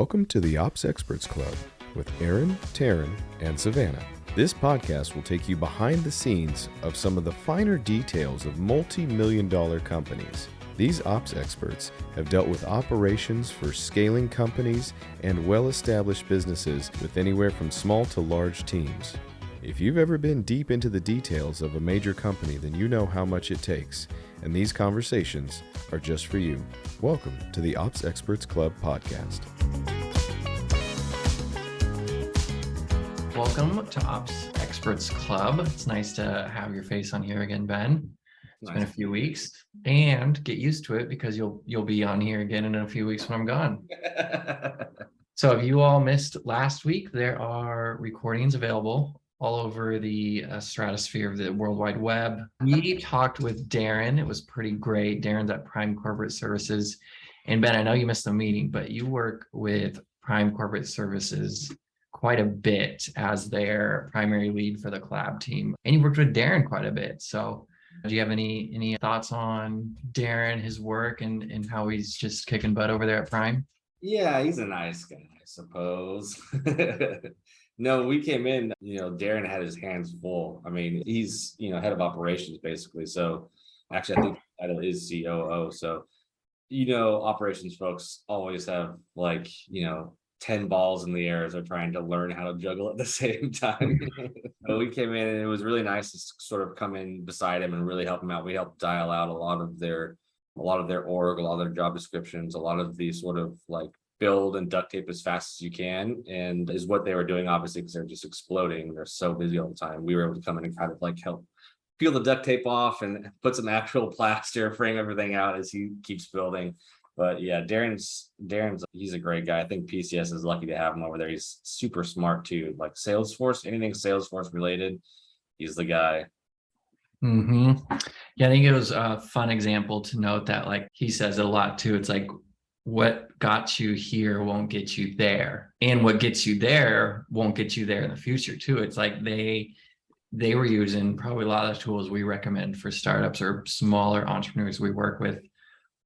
Welcome to the Ops Experts Club with Aaron, Taryn, and Savannah. This podcast will take you behind the scenes of some of the finer details of multi-million-dollar companies. These ops experts have dealt with operations for scaling companies and well-established businesses with anywhere from small to large teams. If you've ever been deep into the details of a major company, then you know how much it takes, and these conversations are just for you. Welcome to the Ops Experts Club podcast. Welcome to Ops Experts Club. It's nice to have your face on here again, Ben. It's been a few weeks, and get used to it because you'll be on here again in a few weeks when I'm gone. So if you all missed last week, there are recordings available all over the stratosphere of the World Wide Web. We talked with Darren. It was pretty great. Darren's at Prime Corporate Services. And Ben, I know you missed the meeting, but you work with Prime Corporate Services quite a bit as their primary lead for the Collab team. And you worked with Darren quite a bit. So do you have any thoughts on Darren, his work, and how he's just kicking butt over there at Prime? Yeah, he's a nice guy, I suppose. No, we came in, Darren had his hands full. I mean, he's, head of operations basically. So actually, I think the title is COO. So, operations folks always have 10 balls in the air as they're trying to learn how to juggle at the same time. So we came in and it was really nice to sort of come in beside him and really help him out. We helped dial out a lot of their org, a lot of their job descriptions, a lot of the sort of build and duct tape as fast as you can, and is what they were doing, obviously, because they're just exploding. They're so busy all the time. We were able to come in and kind of help peel the duct tape off and put some actual plaster, frame everything out as he keeps building. But yeah, Darren's he's a great guy. I think PCS is lucky to have him over there. He's super smart too. Like Salesforce, anything Salesforce related, he's the guy. Yeah, I think it was a fun example to note that he says it a lot too. It's what got you here won't get you there, and what gets you there won't get you there in the future too. It's they were using probably a lot of the tools we recommend for startups or smaller entrepreneurs we work with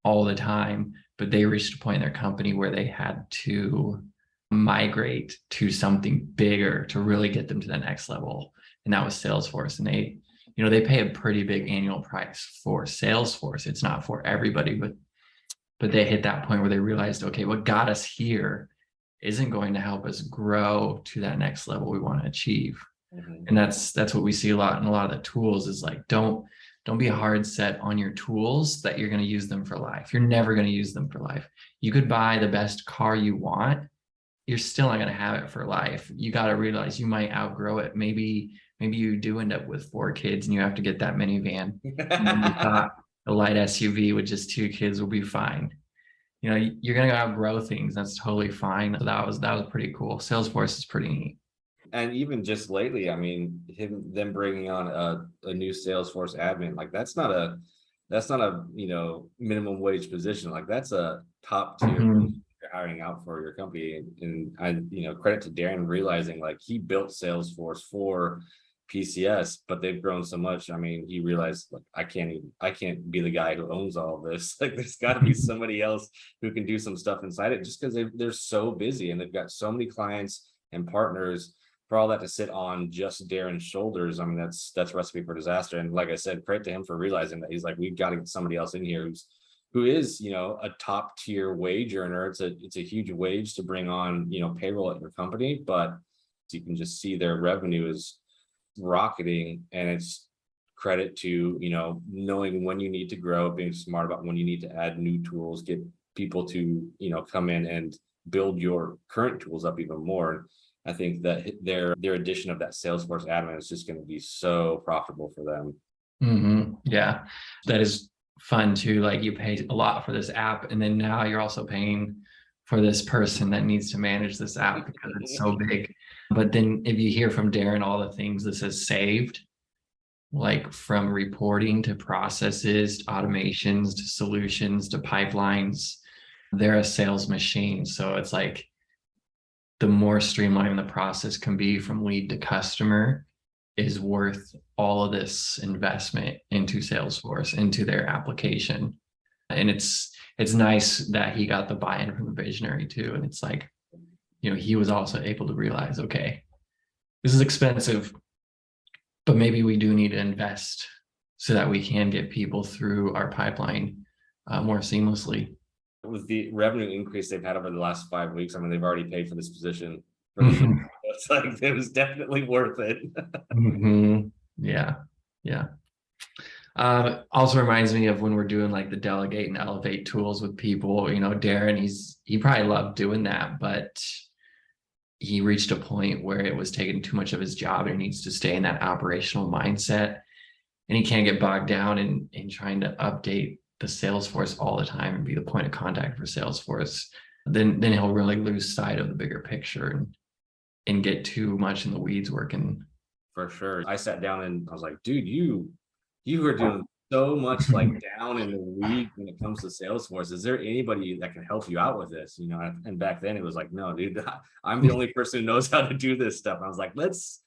all the time, but they reached a point in their company where they had to migrate to something bigger to really get them to the next level, and that was Salesforce. And they pay a pretty big annual price for Salesforce. It's not for everybody, but they hit that point where they realized, okay, what got us here isn't going to help us grow to that next level we want to achieve. And that's what we see a lot in a lot of the tools is don't be hard set on your tools that you're going to use them for life. You're never going to use them for life. You could buy the best car you want. You're still not going to have it for life. You got to realize you might outgrow it. Maybe you do end up with 4 kids and you have to get that minivan. And then you thought a light SUV with just 2 kids will be fine. You're going to outgrow things. That's totally fine. That was pretty cool. Salesforce is pretty neat. And even just lately, I mean, them bringing on a new Salesforce admin, that's not a minimum wage position. That's a top tier you're hiring out for your company. And I credit to Darren realizing he built Salesforce for PCS, but they've grown so much. I mean, he realized I can't be the guy who owns all of this. There's got to be somebody else who can do some stuff inside it, just because they're so busy and they've got so many clients and partners. For all that to sit on just Darren's shoulders, I mean, that's a recipe for disaster. And like I said, credit to him for realizing that. He's we've got to get somebody else in here who is a top tier wage earner. It's a huge wage to bring on payroll at your company, but you can just see their revenue is rocketing, and it's credit to knowing when you need to grow, being smart about when you need to add new tools, get people to come in and build your current tools up even more. I think that their addition of that Salesforce admin is just going to be so profitable for them. Yeah, that is fun too. You pay a lot for this app, and then now you're also paying for this person that needs to manage this app because it's so big. But then if you hear from Darren all the things this has saved, from reporting to processes, to automations, to solutions, to pipelines, they're a sales machine. So it's the more streamlined the process can be from lead to customer is worth all of this investment into Salesforce, into their application. And it's nice that he got the buy-in from the visionary too. And it's he was also able to realize, okay, this is expensive, but maybe we do need to invest so that we can get people through our pipeline more seamlessly. With the revenue increase they've had over the last 5 weeks, I mean, they've already paid for this position for the year. It's like it was definitely worth it. Yeah. Also reminds me of when we're doing like the delegate and elevate tools with people. Darren, he probably loved doing that, but he reached a point where it was taking too much of his job, and he needs to stay in that operational mindset, and he can't get bogged down in trying to update the Salesforce all the time and be the point of contact for Salesforce. Then he'll really lose sight of the bigger picture and get too much in the weeds working. For sure. I sat down and I was like, dude, you are doing so much like down in the weeds when it comes to Salesforce. Is there anybody that can help you out with this? And back then it was like, no, dude, I'm the only person who knows how to do this stuff. I was like, let's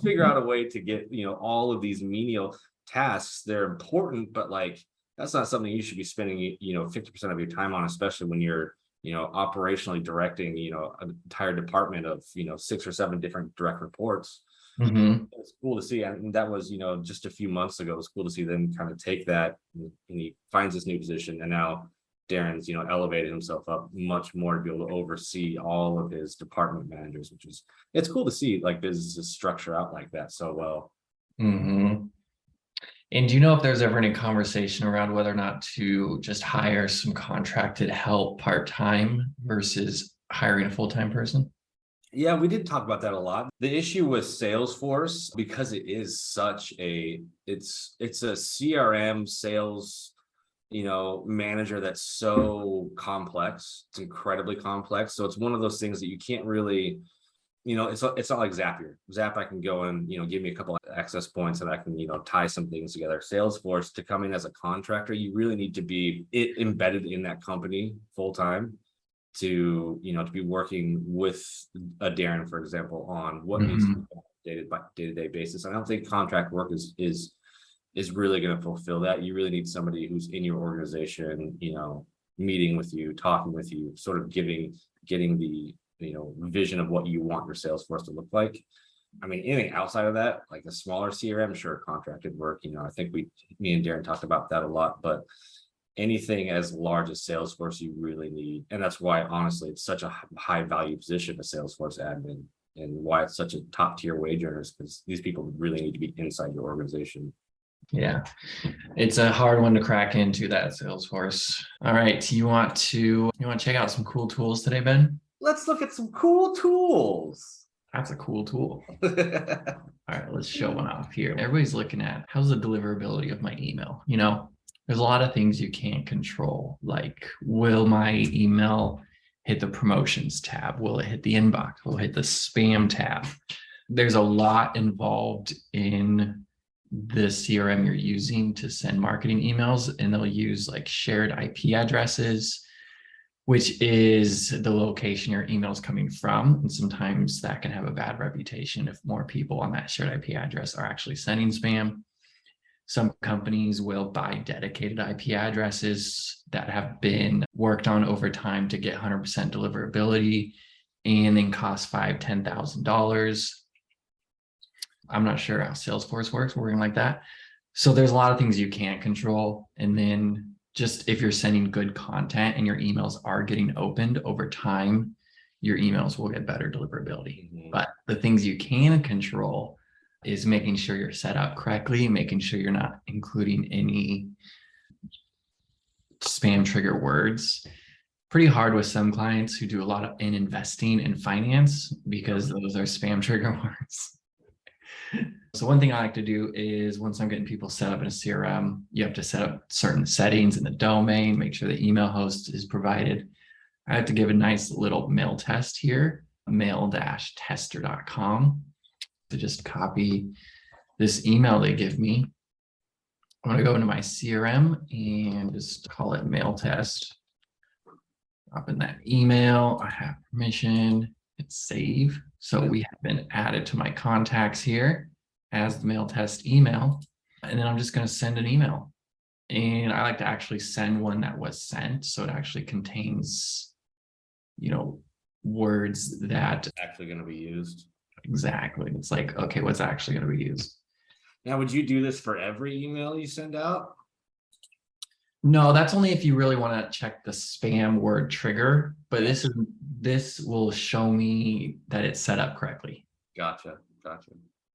figure out a way to get, all of these menial tasks. They're important, but like, that's not something you should be spending, 50% of your time on, especially when you're, operationally directing, an entire department of, 6 or 7 different direct reports. It's cool to see. And that was, just a few months ago. It was cool to see them kind of take that, and he finds this new position. And now Darren's, elevated himself up much more to be able to oversee all of his department managers, it's cool to see like businesses structure out like that so well. And do you know if there's ever any conversation around whether or not to just hire some contracted help part-time versus hiring a full-time person? Yeah, we did talk about that a lot. The issue with Salesforce, because it is such it's a CRM sales, manager that's so complex. It's incredibly complex. So it's one of those things that you can't really, it's not like Zapier. Zap, I can go and, give me a couple of access points and I can, tie some things together. Salesforce, to come in as a contractor, you really need to be embedded in that company full time to, to be working with a Darren, for example, on what needs to be done by day-to-day basis. I don't think contract work is really going to fulfill that. You really need somebody who's in your organization, meeting with you, talking with you, sort of getting the vision of what you want your sales force to look like. I mean, anything outside of that, like a smaller CRM, sure, contracted work. I think me and Darren talked about that a lot, but anything as large as Salesforce, you really need, and that's why honestly it's such a high value position, a Salesforce admin, and why it's such a top tier wage earners, because these people really need to be inside your organization. Yeah, it's a hard one to crack into, that Salesforce. All right, you want to check out some cool tools today, Ben? Let's look at some cool tools. That's a cool tool. All right, let's show one off here. Everybody's looking at how's the deliverability of my email. There's a lot of things you can't control, like will my email hit the promotions tab? Will it hit the inbox? Will it hit the spam tab? There's a lot involved in the CRM you're using to send marketing emails, and they'll use like shared IP addresses, which is the location your email is coming from. And sometimes that can have a bad reputation if more people on that shared IP address are actually sending spam. Some companies will buy dedicated IP addresses that have been worked on over time to get 100% deliverability and then cost $5,000, $10,000. I'm not sure how Salesforce works, working like that. So there's a lot of things you can't control. And then just if you're sending good content and your emails are getting opened over time, your emails will get better deliverability. But the things you can control is making sure you're set up correctly, making sure you're not including any spam trigger words. Pretty hard with some clients who do a lot in investing in finance, because those are spam trigger words. So one thing I like to do is, once I'm getting people set up in a CRM, you have to set up certain settings in the domain, make sure the email host is provided. I have to give a nice little mail test here, mail-tester.com. To just copy this email they give me. I'm going to go into my CRM and just call it mail test. Drop in that email. I have permission. Hit save. So we have been added to my contacts here as the mail test email. And then I'm just going to send an email. And I like to actually send one that was sent, so it actually contains, words that Actually going to be used. exactly. It's like, okay, what's actually going to be used? Now, would you do this for every email you send out? No, that's only if you really want to check the spam word trigger, but this will show me that it's set up correctly. Gotcha.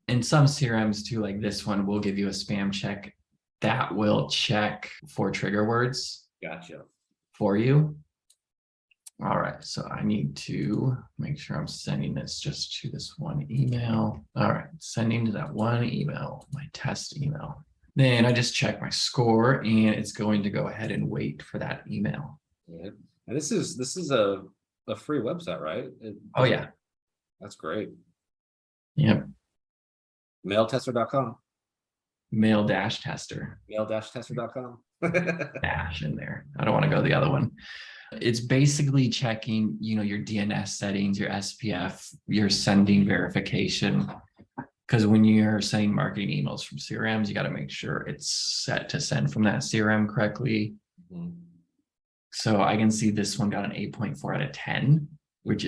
In some CRMs too, like this one will give you a spam check that will check for trigger words Gotcha. for you. All right, so I need to make sure I'm sending this just to this one email. All right, sending to that one email, my test email. Then I just check my score and it's going to go ahead and wait for that email. Yeah. And this is a free website, right? Oh yeah. That's great. Yep. Mailtester.com. Mail-tester. Mail-tester.com. Dash in there. I don't want to go the other one. It's basically checking, your DNS settings, your SPF, your sending verification. Because when you're sending marketing emails from CRMs, you got to make sure it's set to send from that CRM correctly. Mm-hmm. So I can see this one got an 8.4 out of 10, which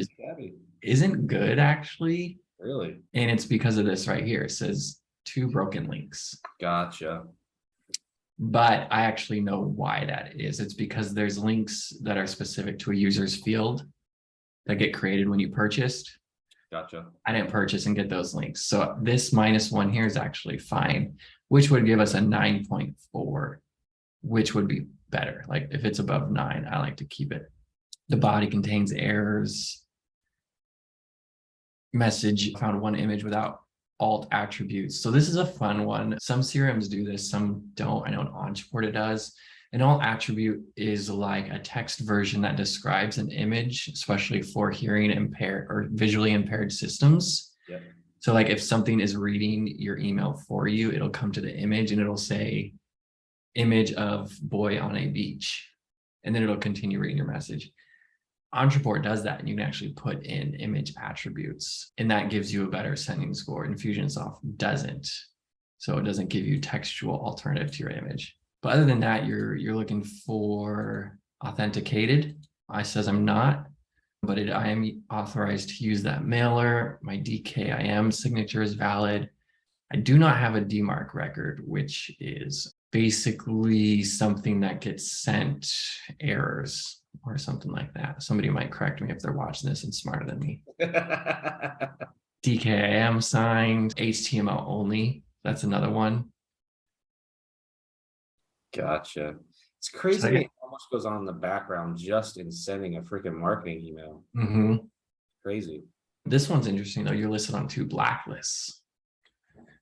isn't good actually. Really? And it's because of this right here. It says 2 broken links. Gotcha. But I actually know why that is. It's because there's links that are specific to a user's field that get created when you purchased. Gotcha. I didn't purchase and get those links. So this -1 here is actually fine, which would give us a 9.4, which would be better. Like if it's above 9, I like to keep it. The body contains errors. Message found 1 image without alt attributes. So this is a fun one. Some CRMs do this, some don't. I know in Onchport does. An alt attribute is like a text version that describes an image, especially for hearing impaired or visually impaired systems. Yep. So like if something is reading your email for you, it'll come to the image and it'll say image of boy on a beach. And then it'll continue reading your message. Onchport does that, and you can actually put in image attributes, and that gives you a better sending score. Infusionsoft doesn't. So it doesn't give you textual alternative to your image. But other than that, you're looking for authenticated. I says I'm not, but I am authorized to use that mailer. My DKIM signature is valid. I do not have a DMARC record, which is basically something that gets sent errors or something like that. Somebody might correct me if they're watching this and smarter than me. DKIM signed, HTML only. That's another one. Gotcha. It's crazy how much goes on in the background just in sending a freaking marketing email. Mm-hmm. Crazy. This one's interesting though. You're listed on 2 blacklists.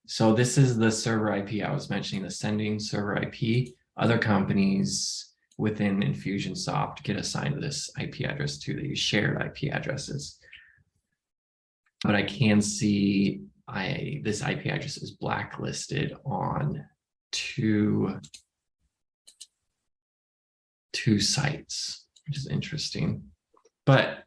So this is the server IP I was mentioning, the sending server IP. Other companies within Infusionsoft get assigned to this IP address too. They use shared IP addresses. But I can see this IP address is blacklisted on two sites, which is interesting. But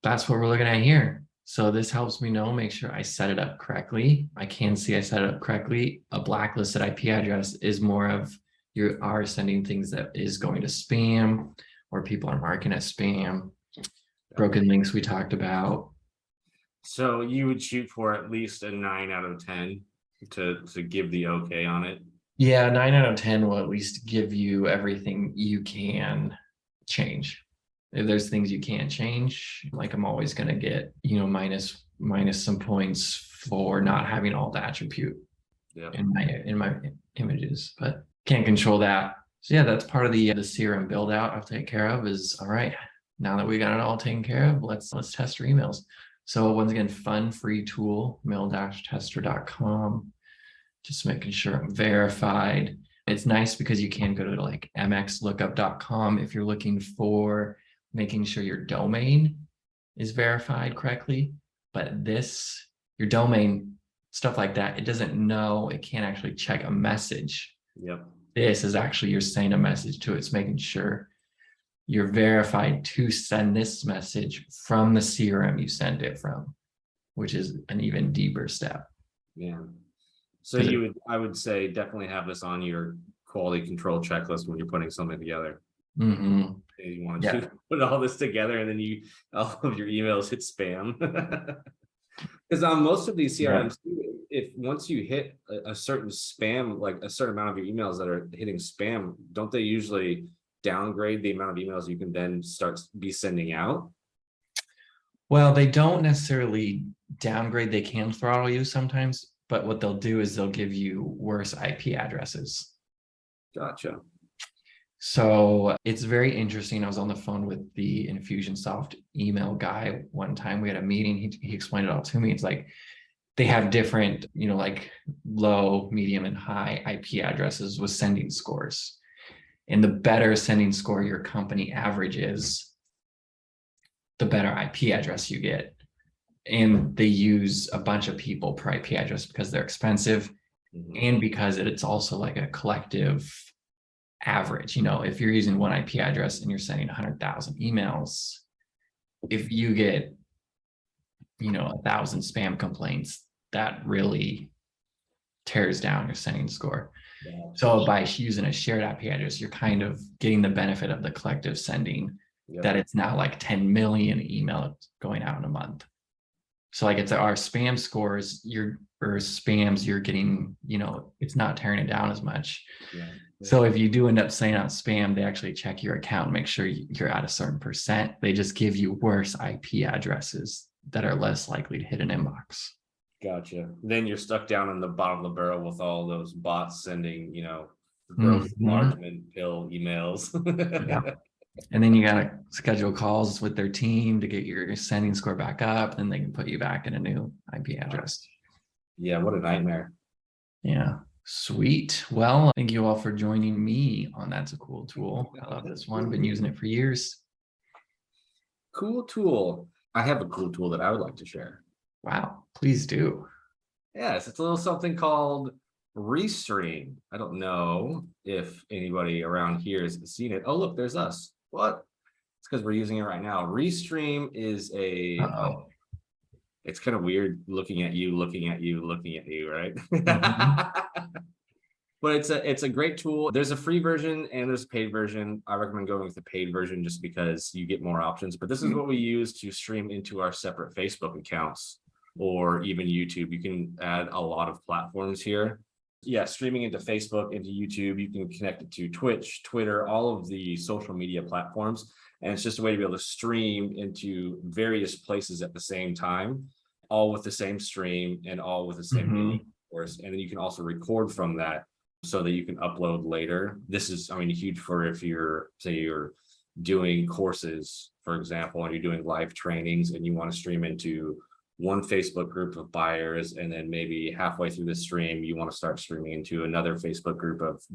that's what we're looking at here. So this helps me know, make sure I set it up correctly. I can see I set it up correctly. A blacklisted IP address is more of you are sending things that is going to spam, or people are marking as spam. Broken links we talked about. So you would shoot for at least a 9 out of 10 to give the okay on it. Yeah, 9 out of 10 will at least give you everything you can change. If there's things you can't change, like I'm always going to get, minus some points for not having alt attribute in my images, but can't control that. So yeah, that's part of the CRM build out I'll take care of is, all right, now that we got it all taken care of, let's test your emails. So once again, fun free tool, mail-tester.com, just making sure I'm verified. It's nice because you can go to like mxlookup.com if you're looking for making sure your domain is verified correctly. But your domain, stuff like that, it doesn't know, it can't actually check a message. Yep. This is actually, you're sending a message to it. It's making sure you're verified to send this message from the CRM you send it from, which is an even deeper step. Yeah. So I would say definitely have this on your quality control checklist when you're putting something together. Mm-hmm. You want to put all this together, and then all of your emails hit spam. Because on most of these CRMs, if once you hit a certain spam, like a certain amount of your emails that are hitting spam, don't they usually downgrade the amount of emails you can then be sending out? Well, they don't necessarily downgrade. They can throttle you sometimes, but what they'll do is they'll give you worse IP addresses. Gotcha. So it's very interesting. I was on the phone with the Infusionsoft email guy one time. We had a meeting. He explained it all to me. It's like they have different, like low, medium, and high IP addresses with sending scores. And the better sending score your company averages, the better IP address you get. And they use a bunch of people per IP address because they're expensive, and because it's also like a collective average. If you're using one IP address and you're sending 100,000 emails, if you get 1,000 spam complaints, that really tears down your sending score. So by using a shared IP address, you're kind of getting the benefit of the collective sending, that it's not like 10 million emails going out in a month. So like it's our spam scores, spams, you're getting, it's not tearing it down as much. So if you do end up sending out spam, they actually check your account and make sure you're at a certain percent. They just give you worse IP addresses that are less likely to hit an inbox. Gotcha. Then you're stuck down in the bottom of the barrel with all those bots sending, growth enlargement pill emails. And then you got to schedule calls with their team to get your sending score back up, and they can put you back in a new IP address. Yeah, what a nightmare. Yeah. Sweet. Well, thank you all for joining me on That's a Cool Tool. I love this one. Been using it for years. Cool tool. I have a cool tool that I would like to share. Wow. Please do. Yes, it's a little something called Restream. I don't know if anybody around here has seen it. Oh, look, there's us. What? It's because we're using it right now. Restream is it's kind of weird looking at you, right? But it's a great tool. There's a free version and there's a paid version. I recommend going with the paid version just because you get more options. But this is what we use to stream into our separate Facebook accounts or even YouTube. You can add a lot of platforms here. Yeah, streaming into Facebook, into YouTube. You can connect it to Twitch, Twitter, all of the social media platforms. And it's just a way to be able to stream into various places at the same time, all with the same stream and all with the same video, of course. And then you can also record from that so that you can upload later. This is, huge for if you're doing courses, for example, and you're doing live trainings and you want to stream into one Facebook group of buyers, and then maybe halfway through the stream, you want to start streaming into another Facebook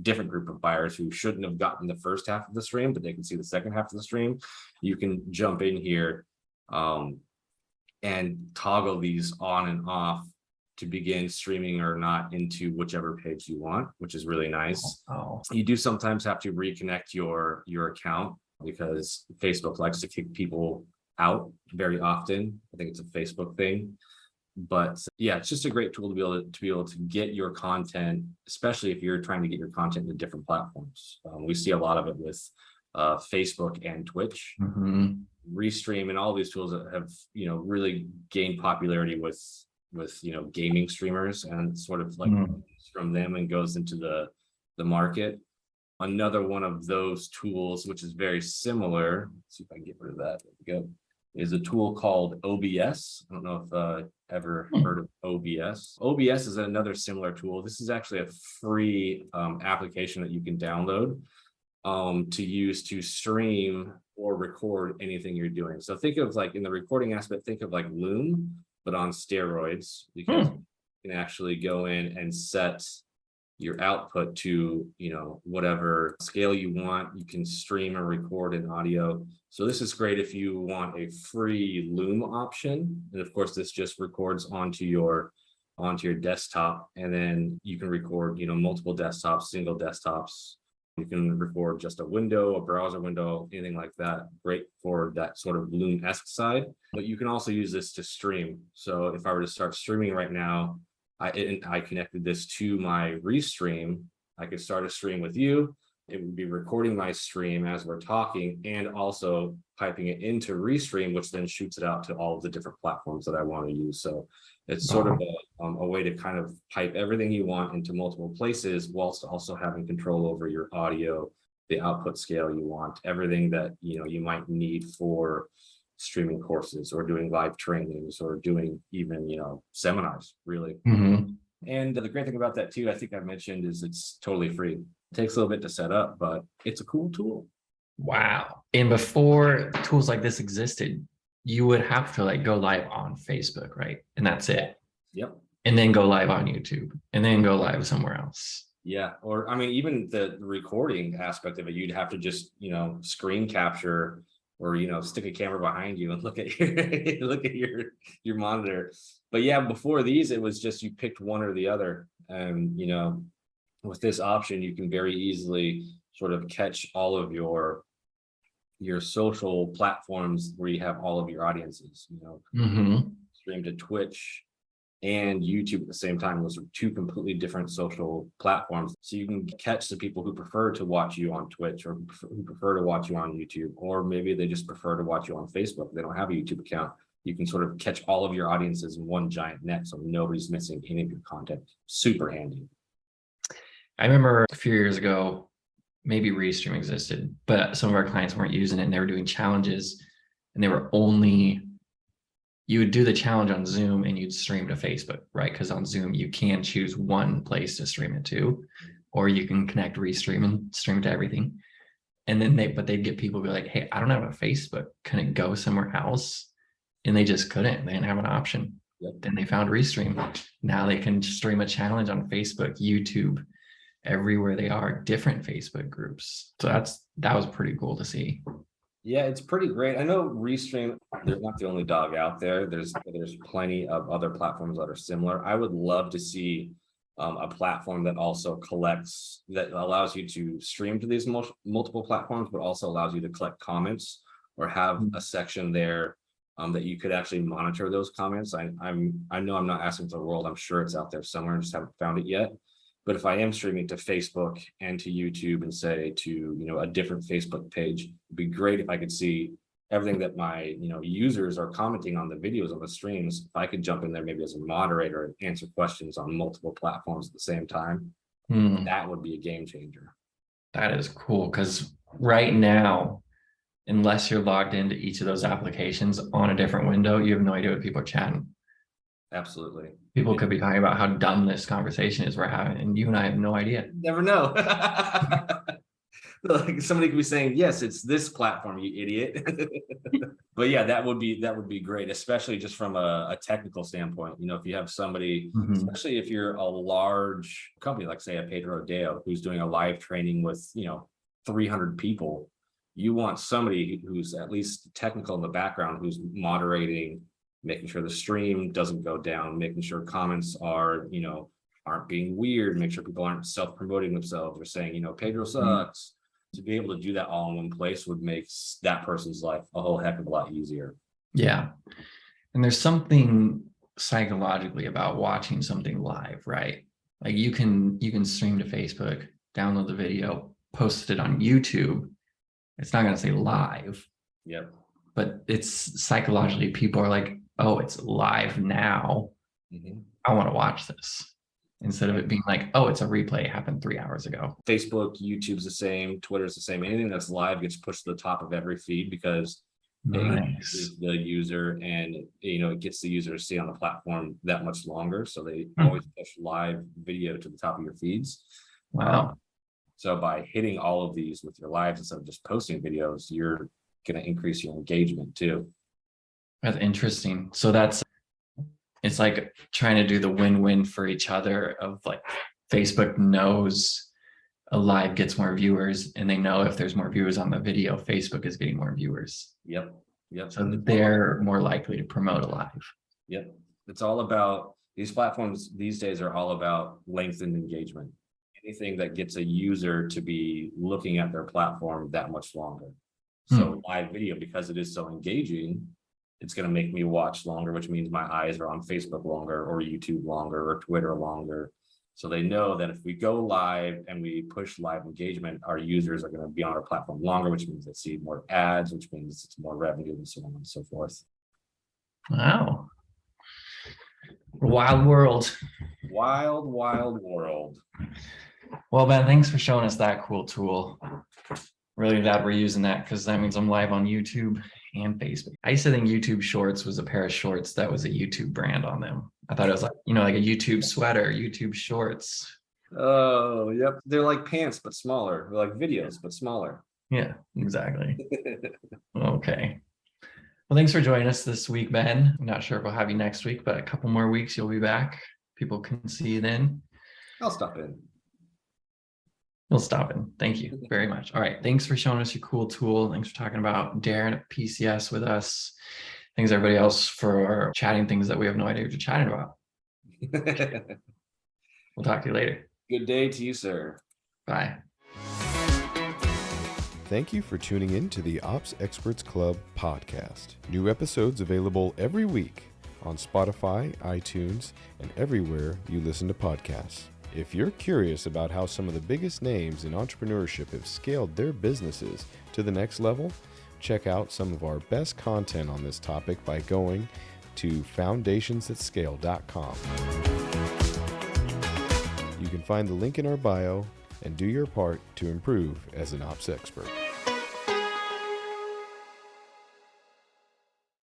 different group of buyers who shouldn't have gotten the first half of the stream, but they can see the second half of the stream. You can jump in here and toggle these on and off to begin streaming or not into whichever page you want, which is really nice. You do sometimes have to reconnect your account because Facebook likes to kick people out very often. I think it's a Facebook thing, but yeah, it's just a great tool to be able to get your content, especially if you're trying to get your content into different platforms. We see a lot of it with Facebook and Twitch. Restream and all these tools that have really gained popularity with gaming streamers, and sort of like from them and goes into the market. Another one of those tools, which is very similar, let's see if I can get rid of that. There we go. Is a tool called OBS. I don't know if ever heard of OBS. OBS is another similar tool. This is actually a free application that you can download to use to stream or record anything you're doing. So think of, like, in the recording aspect, think of like Loom, but on steroids, because you can actually go in and set your output to whatever scale you want. You can stream or record in audio. So this is great if you want a free Loom option, and of course this just records onto your desktop, and then you can record multiple desktops, single desktops. You can record just a window, a browser window, anything like that. Great for that sort of Loom-esque side. But you can also use this to stream. So if I were to start streaming right now, I connected this to my Restream. I could start a stream with you. it would be recording my stream as we're talking and also piping it into Restream, which then shoots it out to all of the different platforms that I want to use. So it's sort of a way to kind of pipe everything you want into multiple places whilst also having control over your audio, the output scale you want, everything that you might need for streaming courses or doing live trainings or doing even seminars, really. And the great thing about that too, I think I mentioned, is it's totally free. It takes a little bit to set up, but it's a cool tool. Wow. And before tools like this existed, you would have to like go live on Facebook, right? And that's it. Yep. And then go live on YouTube and then go live somewhere else. Yeah. Or I mean, even the recording aspect of it, you'd have to just, screen capture or, stick a camera behind you and look at your monitor. But yeah, before these, it was just you picked one or the other. And, with this option, you can very easily sort of catch all of your social platforms where you have all of your audiences, stream to Twitch and YouTube at the same time. Those are two completely different social platforms. So you can catch the people who prefer to watch you on Twitch or who prefer to watch you on YouTube, or maybe they just prefer to watch you on Facebook. They don't have a YouTube account. You can sort of catch all of your audiences in one giant net, so nobody's missing any of your content. Super handy. I remember a few years ago, maybe Restream existed, but some of our clients weren't using it and they were doing challenges, and they were you would do the challenge on Zoom and you'd stream to Facebook, right? Because on Zoom, you can choose one place to stream it to, or you can connect Restream and stream to everything. And then they'd get people be like, hey, I don't have a Facebook. Can it go somewhere else? And they just couldn't. They didn't have an option. Yep. Then they found Restream. Now they can stream a challenge on Facebook, YouTube, everywhere they are, different Facebook groups. So that was pretty cool to see. Yeah, it's pretty great. I know Restream, they're not the only dog out there. There's plenty of other platforms that are similar. I would love to see a platform that also that allows you to stream to these multiple platforms, but also allows you to collect comments or have a section there that you could actually monitor those comments. I know I'm not asking for the world. I'm sure it's out there somewhere. I just haven't found it yet. But if I am streaming to Facebook and to YouTube and say to, a different Facebook page, it'd be great if I could see everything that my, users are commenting on the videos on the streams. If I could jump in there maybe as a moderator and answer questions on multiple platforms at the same time, that would be a game changer. That is cool, because right now, unless you're logged into each of those applications on a different window, you have no idea what people are chatting. Absolutely. People could be talking about how dumb this conversation is we're having, and you and I have no idea. Never know. Like somebody could be saying, yes, it's this platform, you idiot. But yeah, that would be great, especially just from a technical standpoint. If you have somebody, especially if you're a large company, like say a Pedro Deo, who's doing a live training with 300 people, you want somebody who's at least technical in the background, who's moderating, making sure the stream doesn't go down, making sure comments are, aren't being weird, make sure people aren't self-promoting themselves or saying, Pedro sucks. To be able to do that all in one place would make that person's life a whole heck of a lot easier. Yeah. And there's something psychologically about watching something live, right? Like you can stream to Facebook, download the video, post it on YouTube. It's not going to say live. Yep. But it's psychologically, people are like, oh, it's live now. I want to watch this. Instead of it being like, oh, it's a replay, it happened 3 hours ago. Facebook, YouTube's the same, Twitter's the same. Anything that's live gets pushed to the top of every feed because it engages the user, and it gets the user to stay on the platform that much longer. So they always push live video to the top of your feeds. Wow. So by hitting all of these with your lives instead of just posting videos, you're going to increase your engagement too. That's interesting. So it's like trying to do the win-win for each other of like Facebook knows a live gets more viewers, and they know if there's more viewers on the video, Facebook is getting more viewers. Yep. So they're more likely to promote a live. Yep. It's all about, these platforms these days are all about lengthened engagement. Anything that gets a user to be looking at their platform that much longer. So live video, because it is so engaging, it's going to make me watch longer, which means my eyes are on Facebook longer or YouTube longer or Twitter longer. So they know that if we go live and we push live engagement, our users are going to be on our platform longer, which means they see more ads, which means it's more revenue, and so on and so forth. Wow. Wild world. Wild, wild world. Well, Ben, thanks for showing us that cool tool. Really glad we're using that, because that means I'm live on YouTube and Facebook. I used to think YouTube Shorts was a pair of shorts that was a YouTube brand on them. I thought it was like, like a YouTube sweater, YouTube Shorts. Oh, yep. They're like pants, but smaller. They're like videos, but smaller. Yeah, exactly. Okay. Well, thanks for joining us this week, Ben. I'm not sure if we'll have you next week, but a couple more weeks you'll be back. People can see you then. I'll stop in. You'll stop in. Thank you very much. All right. Thanks for showing us your cool tool. Thanks for talking about Darren at PCS with us. Thanks everybody else for chatting things that we have no idea what you're chatting about. We'll talk to you later. Good day to you, sir. Bye. Thank you for tuning in to the Ops Experts Club podcast. New episodes available every week on Spotify, iTunes, and everywhere you listen to podcasts. If you're curious about how some of the biggest names in entrepreneurship have scaled their businesses to the next level, check out some of our best content on this topic by going to foundationsthatscale.com. You can find the link in our bio and do your part to improve as an ops expert.